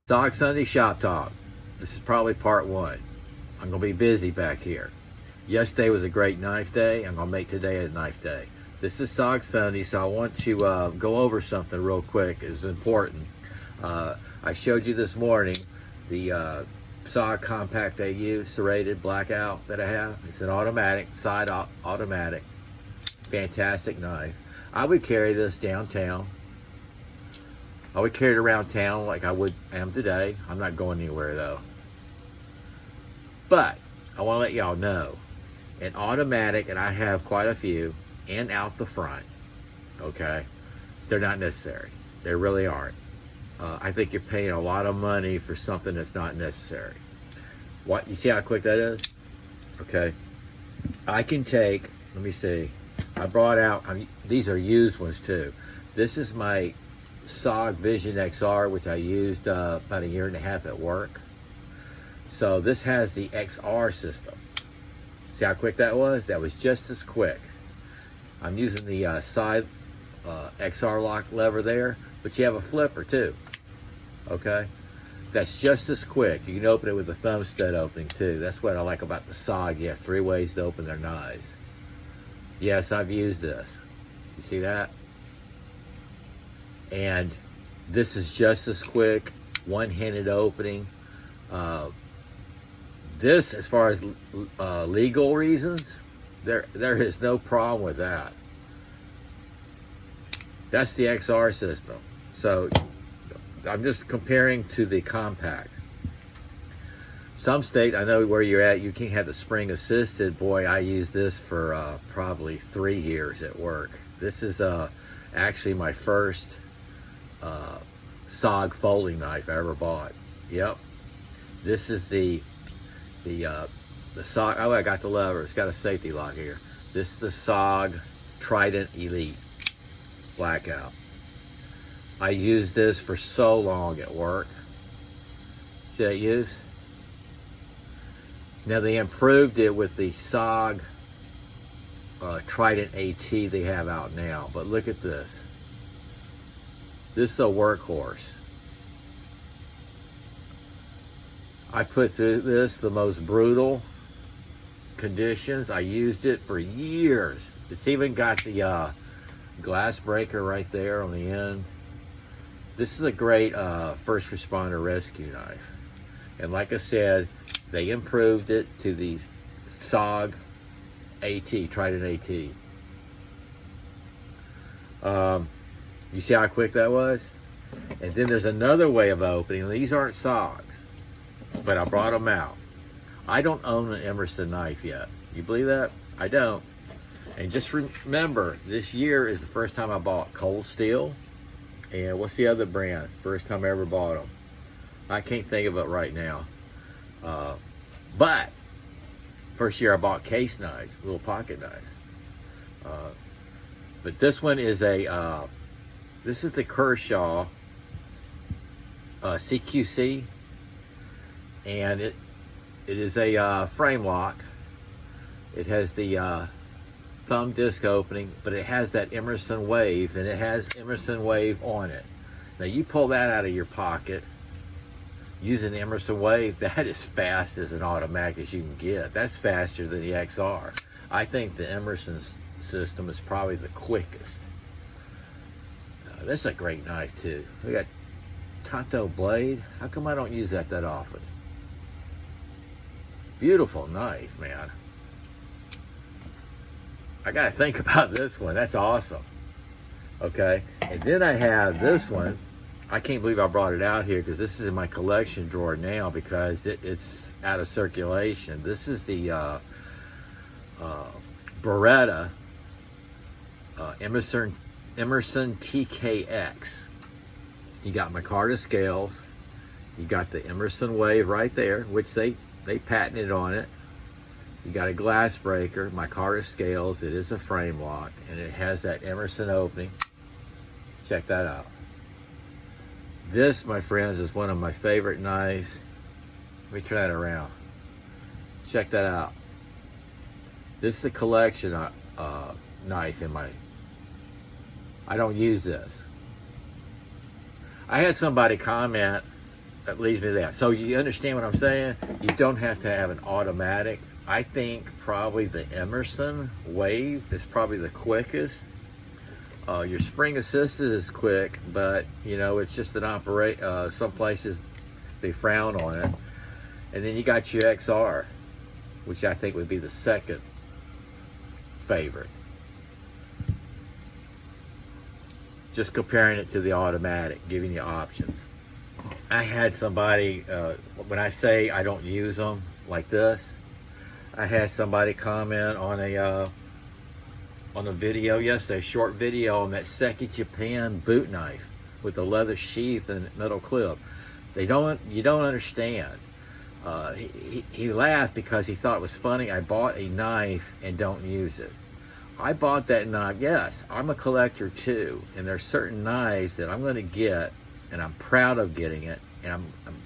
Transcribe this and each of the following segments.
Sock Sunday Shop Talk. This is probably part one. I'm going to be busy back here. Yesterday was a great knife day. I'm going to make today a knife day. This is Sock Sunday, so I want to go over something real quick. It's important. I showed you this morning the SOG Compact AU serrated blackout that I have. It's an automatic, side automatic. Fantastic knife. I would carry this downtown. I would carry it around town like I am today. I'm not going anywhere though. But I want to let y'all know, an automatic, and I have quite a few, and out the front, okay, they're not necessary. They really aren't. I think you're paying a lot of money for something that's not necessary. What, you see how quick that is? Okay. I can take, let me see, I brought out, these are used ones too. This is my SOG Vision XR, which I used about 1.5 years at work. So this has the XR system. See how quick that was? That was just as quick. I'm using the side XR lock lever there, but you have a flipper too. Okay, that's just as quick. You can open it with a thumb stud opening too. That's what I like about the SOG. You have 3 ways to open their knives. Yes, I've used this. You see that? And this is just as quick, one-handed opening. This, as far as legal reasons, there is no problem with that. That's the XR system. So I'm just comparing to the compact. Some state, I know where you're at, you can't have the spring assisted. Boy, I used this for probably 3 years at work. This is actually my first SOG folding knife I ever bought. Yep. This is the SOG. Oh, I got the lever. It's got a safety lock here. This is the SOG Trident Elite blackout. I used this for so long at work. See that use? Now they improved it with the SOG Trident AT they have out now. But look at this. This is a workhorse. I put through this the most brutal conditions. I used it for years. It's even got the glass breaker right there on the end. This is a great first responder rescue knife. And like I said, they improved it to the SOG AT, Trident AT. You see how quick that was? And then there's another way of opening. These aren't SOGs, but I brought them out. I don't own an Emerson knife yet. You believe that? I don't. And just remember, this year is the first time I bought Cold Steel. And what's the other brand? First time I ever bought them. I can't think of it right now. But first year I bought case knives, little pocket knives. But this one is this is the Kershaw CQC, and it is a frame lock. It has the thumb disc opening, but it has that Emerson Wave, and it has Emerson Wave on it. Now you pull that out of your pocket using the Emerson Wave, that is fast as an automatic as you can get. That's faster than the XR. I think the Emerson system is probably the quickest. This is a great knife too. We got Tonto blade. How come I don't use that often? Beautiful knife, man. I gotta think about this one. That's awesome. Okay, and then I have this one. I can't believe I brought it out here because this is in my collection drawer now because it's out of circulation. This is the Beretta Emerson TKX. You got micarta scales. You got the Emerson Wave right there, which they patented on it. You got a glass breaker, micarta scales. It is a frame lock, and it has that Emerson opening. Check that out. This, my friends, is one of my favorite knives. Let me turn that around. Check that out. This is a collection knife in my... I don't use this. I had somebody comment that leads me to that. So you understand what I'm saying? You don't have to have an automatic. I think probably the Emerson Wave is probably the quickest. Your spring assisted is quick, but you know, it's just an operate. Some places they frown on it. And then you got your XR, which I think would be the second favorite. Just comparing it to the automatic, giving you options. I had somebody, when I say I don't use them like this, I had somebody comment on a video yesterday, a short video on that Seki Japan boot knife with the leather sheath and metal clip. You don't understand. He laughed because he thought it was funny. I bought a knife and don't use it. I bought that knife. Yes, I'm a collector too, and there's certain knives that I'm going to get, and I'm proud of getting it, and I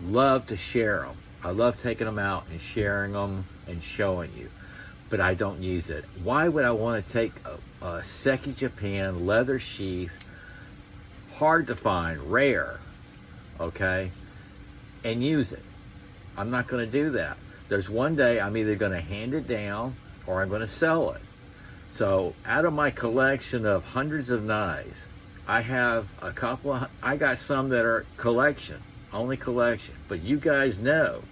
love to share them. I love taking them out and sharing them and showing you, but I don't use it. Why would I want to take a Seki Japan leather sheath, hard to find, rare, okay, and use it? I'm not going to do that. There's one day I'm either going to hand it down or I'm going to sell it. So out of my collection of hundreds of knives, I have a couple of, I got some that are collection, only collection. But you guys know,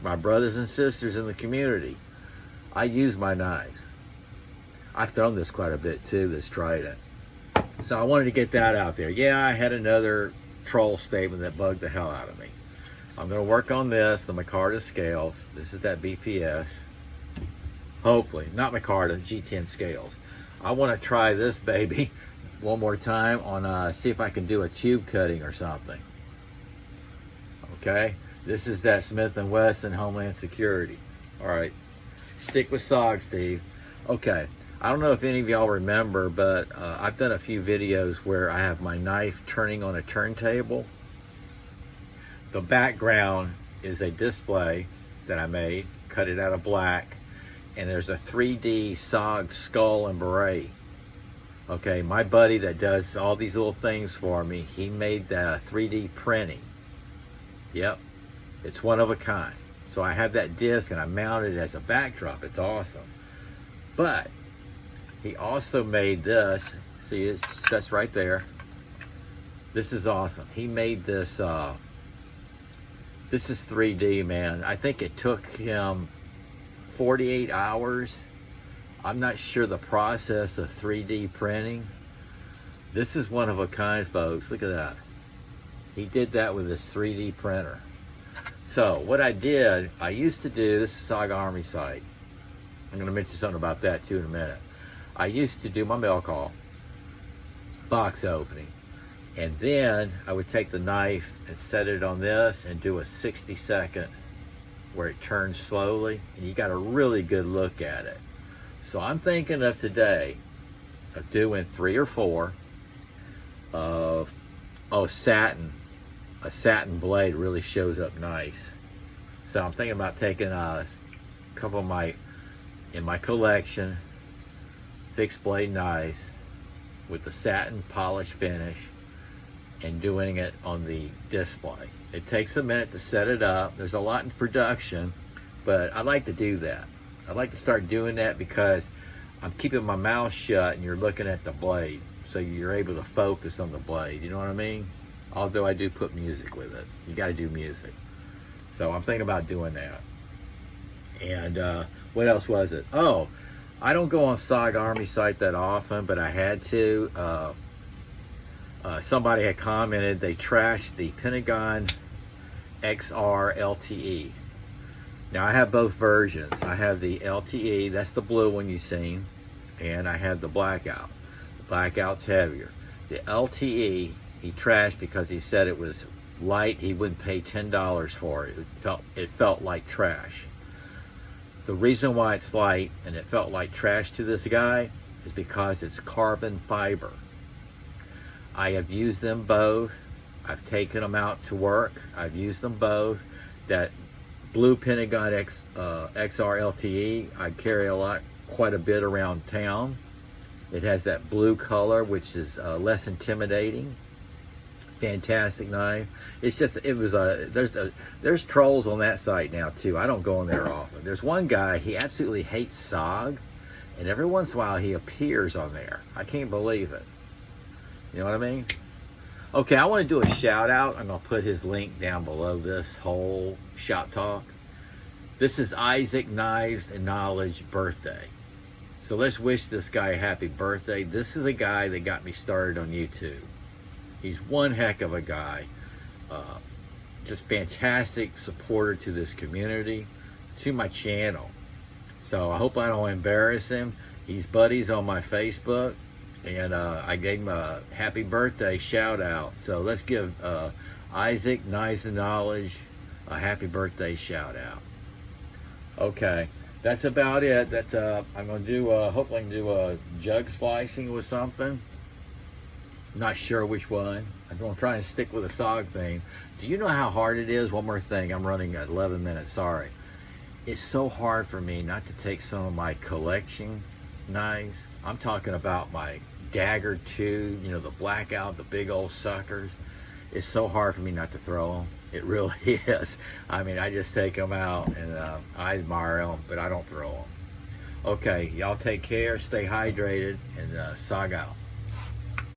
my brothers and sisters in the community, I use my knives. I've thrown this quite a bit too, this Trident. So I wanted to get that out there. Yeah, I had another troll statement that bugged the hell out of me. I'm going to work on this, the Micarta scales. This is that BPS. Hopefully, not Micarta, G10 scales. I want to try this baby one more time on, see if I can do a tube cutting or something. Okay, this is that Smith & Wesson Homeland Security. All right, stick with SOG, Steve. Okay, I don't know if any of y'all remember, but I've done a few videos where I have my knife turning on a turntable. The background is a display that I made, cut it out of black, and there's a 3D SOG skull and beret. Okay, my buddy that does all these little things for me, he made the 3D printing. Yep, it's one of a kind. So I have that disc and I mounted it as a backdrop. It's awesome. But he also made this. See, it sits right there. This is awesome. He made this, this is 3D, man. I think it took him 48 hours. I'm not sure the process of 3D printing. This is one of a kind, folks. Look at that. He did that with his 3D printer. So what I did, I used to do, this is SOG Army site. I'm going to mention something about that too in a minute. I used to do my mail call, box opening, and then I would take the knife and set it on this and do a 60-second where it turns slowly, and you got a really good look at it. So I'm thinking of today of doing 3 or 4 of, satin. A satin blade really shows up nice. So I'm thinking about taking a couple of my, in my collection, fixed blade knives with the satin polish finish and doing it on the display. It takes a minute to set it up. There's a lot in production, but I like to do that. I like to start doing that because I'm keeping my mouth shut and you're looking at the blade, so you're able to focus on the blade. You know what I mean? Although I do put music with it. You got to do music. So I'm thinking about doing that. And what else was it? Oh, I don't go on SOG Army site that often, but I had to. Somebody had commented they trashed the Pentagon XR LTE. Now I have both versions. I have the LTE, that's the blue one you've seen, and I have the blackout. The blackout's heavier. The LTE he trashed because he said it was light. He wouldn't pay $10 for it. It felt like trash. The reason why it's light and it felt like trash to this guy is because it's carbon fiber. I have used them both. I've taken them out to work. I've used them both. That blue Pentagon XR LTE, I carry quite a bit around town. It has that blue color, which is less intimidating. fantastic knife. It's just, it was there's trolls on that site now too. I don't go on there often. There's one guy, he absolutely hates SOG, and every once in a while he appears on there. I can't believe it. You know what I mean? Okay, I want to do a shout out. I'm going to put his link down below this whole shop talk. This is Isaac Knives and Knowledge birthday. So let's wish this guy a happy birthday. This is the guy that got me started on YouTube. He's one heck of a guy. Just fantastic supporter to this community, to my channel. So I hope I don't embarrass him. He's buddies on my Facebook. And I gave him a happy birthday shout out. So let's give Isaac Knives and Knowledge a happy birthday shout out. Okay, that's about it. That's I'm gonna do. Hopefully, I can do a jug slicing with something. Not sure which one. I'm gonna try and stick with a SOG thing. Do you know how hard it is? One more thing. I'm running at 11 minutes. Sorry. It's so hard for me not to take some of my collection knives. I'm talking about my Dagger 2. You know, the blackout, the big old suckers. It's so hard for me not to throw them. It really is. I mean, I just take them out and I admire them, but I don't throw them. Okay, y'all take care, stay hydrated, and SOG out.